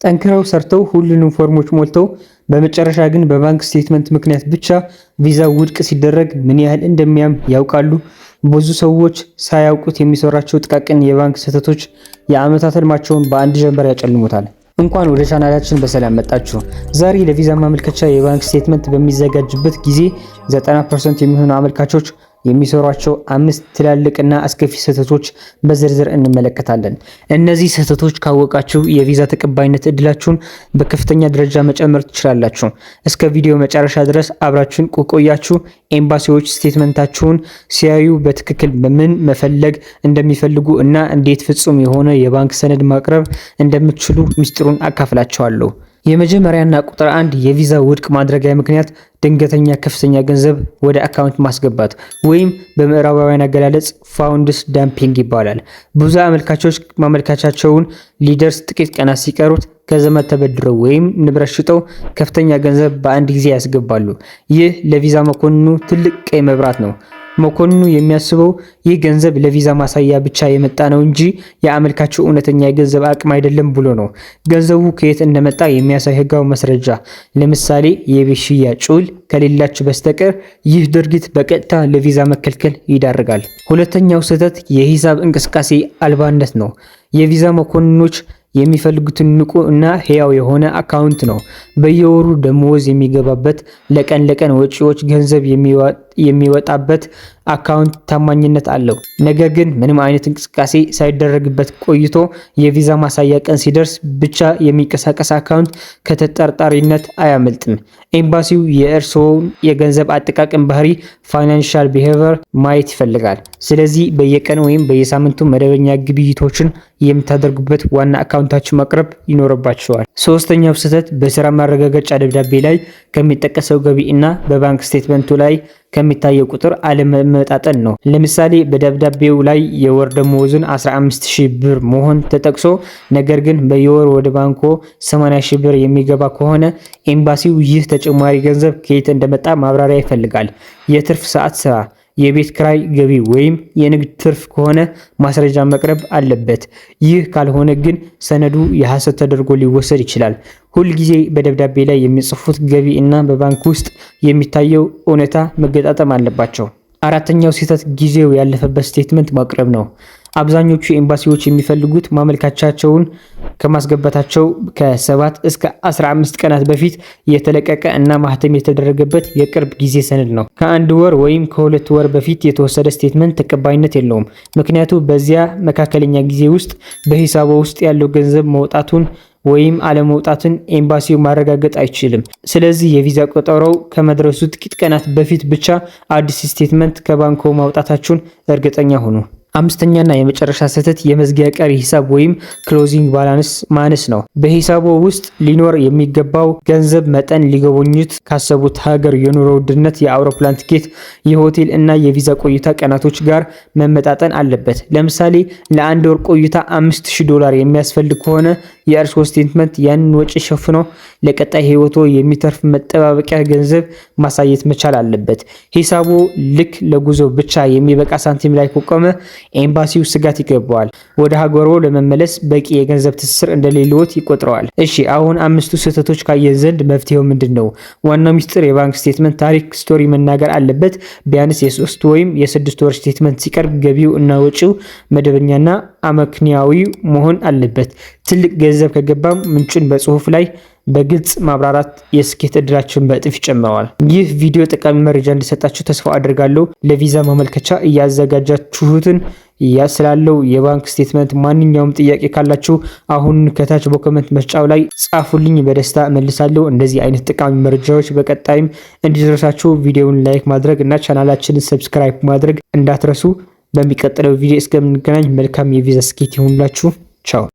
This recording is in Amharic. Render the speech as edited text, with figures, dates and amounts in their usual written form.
ጠንክረው ሰርተው ሁሉንም ፎርሞች ሞልተው በመጨረሻ ግን በባንክ ስቴትመንት ምክንያት ብቻ ቪዛው ውድቅ ሲደረግ ምን ያህል እንደሚያም ያውቃሉ? ብዙ ሰዎች ሳያውቁት የሚሰሯቸው ጥቃቅን የባንክ ስህተቶች የዓመታት ህልማቸውን በአንድ ጀንበር ያጨልሙታል። እንኳን ወደ ቻናላችን በሰላም መጣችሁ። ዛሬ ለቪዛ ማመልከቻ የባንክ ስቴትመንት በሚዘጋጅበት ጊዜ 90% የሚሆኑ አመልካቾች የሚሰሯቸው 5 ትላልቅና አስከፊ ስህተቶች በዝርዝር እንመለከታለን። እነዚህ ስህተቶች ካወቃችሁ የቪዛ ተቀባይነት እድላችሁን በከፍተኛ ደረጃ መጨመር ትችላላችሁ። እስከ ቪዲዮ መጨረሻ ድረስ አብራችሁን ቆያችሁ ኤምባሲዎች ስቴትመንታችሁን ሲያዩ በትክክል ምን መፈለግ እንደሚፈልጉ እና እንዴት ፍጹም የሆነ የባንክ ሰነድ ማቅረብ እንደምትችሉ ሚስጥሩን አካፍላችኋለሁ። የመጀመሪያና ቁጥር 1 የቪዛ ውድቅ ማድረጊያ ምክንያት ድንገተኛ ከፍተኛ ገንዘብ ወደ አካውንት ማስገባት ወይም በምዕራባውያን አገላለጽ ፋውንድስ ዳምፒንግ ይባላል። ብዙ አመልካቾች ማመልከቻቸውን ሊደርስ ጥቂት ቀናት ሲቀሩት ከዘመድ ተበድረው ወይም ንብረት ሽጠው ከፍተኛ ገንዘብ በአንድ ጊዜ ያስገባሉ። ይህ ለቪዛ መኮንኑ ትልቅ ቀይ መብራት ነው። መኮንኑ የሚያስበው ይህ ገንዘብ ለቪዛ ማሳያ ብቻ የመጣ ነው እንጂ የአመልካቹ እውነተኛ የገንዘብ አቅም አይደለም ብሎ ነው። ገንዘቡ ከየት እንደመጣ የሚያሳይ ህጋዊ ማስረጃ፣ ለምሳሌ የቤት ሽያጭ ውል ከሌላችሁ በስተቀር ይህ ድርጊት በቀጥታ ለቪዛ መከልከል ይዳርጋል። ሁለተኛው ስህተት የሂሳብ እንቅስቃሴ አልባነት ነው። የቪዛ መኮንኖች የሚፈልጉትን ንቁ እና ህያው የሆነ አካውንት ነው። በየወሩ ደሞዝ የሚገባበት፣ ለቀን ወጪዎች ገንዘብ የሚወጣበት አካውንት ታማኝነት አለው። ነገር ግን ምንም አይነት እንቅስቃሴ ሳይደረግበት ቆይቶ የቪዛ ማሳያ ቀን ሲደርስ ብቻ የሚንቀሳቀስ አካውንት ከተጠርጣሪነት አያመልጥም። ኤምባሲው የእርስዎን የገንዘብ አጠቃቀም ባህሪ ፋይናንሻል ቢሄቪየር ማየት ይፈልጋል። ስለዚህ በየቀን ወይም በየሳምንቱ መደበኛ ግብይቶችን የምታደርጉበት ዋና አካውንታችሁ ማቅረብ ይኖርባችኋል። ሶስተኛው ስህተት በስራ ማረጋገጫ ደብዳቤ ላይ ከሚጠቀሰው ገቢ እና በባንክ ስቴትመንቱ ላይ ከሚታየው ቁጥር አለመመጣጠን ነው። ለምሳሌ በደብዳቤው ላይ የወር ደመወዝን 15000 ብር መሆን ተጠቅሶ ነገር ግን በየወር ወደ ባንኮ 80000 ብር የሚገባ ከሆነ ኤምባሲው ይህ ተጨማሪ ገንዘብ ከየት እንደመጣ ማብራሪያ ይፈልጋል። የትርፍ ሰዓት ስራ፣ የቤት ክራይ ገቢ ወይም የንግድ ትርፍ ከሆነ ማስረጃ መቅረብ አለበት። ይህ ካልሆነ ግን ሰነዱ የሐሰት ተደርጎ ሊወሰድ ይችላል። ሁል ጊዜ በደብዳቤ ላይ የሚጽፉት ገቢ እና በባንክ ውስጥ የሚታየው እውነታ መገጣጠም አለባቸው። አራተኛው ስህተት ጊዜው ያለፈበት ስቴትመንት ማቅረብ ነው። አብዛኞቹ ኤምባሲዎች የሚፈልጉት ማመልከቻቸውን ከማስገባታቸው ከ7 እስከ 15 ቀናት በፊት የተለቀቀ እና ማህተም የተደረገበት የቅርብ ጊዜ ሰነድ ነው። ከአንድ ወር ወይም ከ2 ወር በፊት የተወሰደ ስቴትመንት ተቀባይነት የለውም። ምክንያቱም በዚያ መካከለኛ ጊዜ ውስጥ በሂሳቡ ውስጥ ያለው ገንዘብ መውጣቱን ወይም አለመውጣትን ኤምባሲው ማረጋገጥ አይችልም። ስለዚህ የቪዛ ቆጠሮው ከመድረሱ ጥቂት ቀናት በፊት ብቻ አዲስ ስቴትመንት ከባንኮ ማውጣታችሁን እርግጠኛ ሁኑ። አምስተኛና የመጨረሻ ስህተት የመዝጊያ ቀሪ ሂሳብ ወይም ክሎዚንግ ባላንስ ማነስ ነው። በሂሳቡ ውስጥ ሊኖር የሚገባው ገንዘብ መጠን ሊጎበኙት ካሰቡት ሀገር የኑሮ ውድነት፣ የአውሮፕላን ትኬት፣ የሆቴል እና የቪዛ ቆይታ ቀናቶች ጋር መመጣጠን አለበት። ለምሳሌ ለአንድ ወር ቆይታ $5000 የሚያስፈልግ ከሆነ የእርስዎ ስቴትመንት ያንን ወጪ ሸፍኖ ለቀጣይ ህይወቶ የሚተርፍ መጠባበቂያ ገንዘብ ማሳየት መቻል አለበት። ሂሳቡ ልክ ለጉዞ ብቻ የሚበቃ ሳንቲም ላይ ከቆመ ኤምባሲው ስጋት ይገባዋል። ወደ ሀገሮ ለመመለስ በቂ የገንዘብ ትስስር እንደሌለዎት ይቆጥረዋል። እሺ፣ አሁን 5ቱ ስህተቶች ካየን ዘንድ መፍትሄው ምንድነው? ዋናው ሚስጥር የባንክ ስቴትመንት ታሪክ ስቶሪ መናገር አለበት። ቢያንስ የ3 ወይም የ6 ወር ስቴትመንት ሲቀርብ ገቢው እና ወጪው መደበኛና አመክንያዊ መሆን አለበት። ትልቅ ገንዘብ ከገባም ምንጩን በጽሁፍ ላይ በግልጽ ማብራራት የስኬት እድላችሁን በእጥፍ ይጨምረዋል። ይህ ቪዲዮ ጠቃሚ መረጃ እንዲሰጣችሁ ተስፋ አድርጋለሁ። ለቪዛ ማመልከቻ እያዘጋጃችሁትን ስላለው የባንክ ስቴትመንት ማንኛውም ጥያቄ ካላችሁ አሁን ከታች በኮሜንት መስጫው ላይ ጻፉልኝ፣ በደስታ እመልሳለሁ። እንደዚህ አይነት ጠቃሚ መረጃዎች በቀጣይም እንዲደርሳችሁ ቪዲዮውን ላይክ ማድረግ እና ቻናላችንን ሰብስክራይብ ማድረግ እንዳትረሱ። በሚቀጥለው ቪዲዮ እስከምንገናኝ መልካም የቪዛ ስኬት ይሁንላችሁ። ቻው።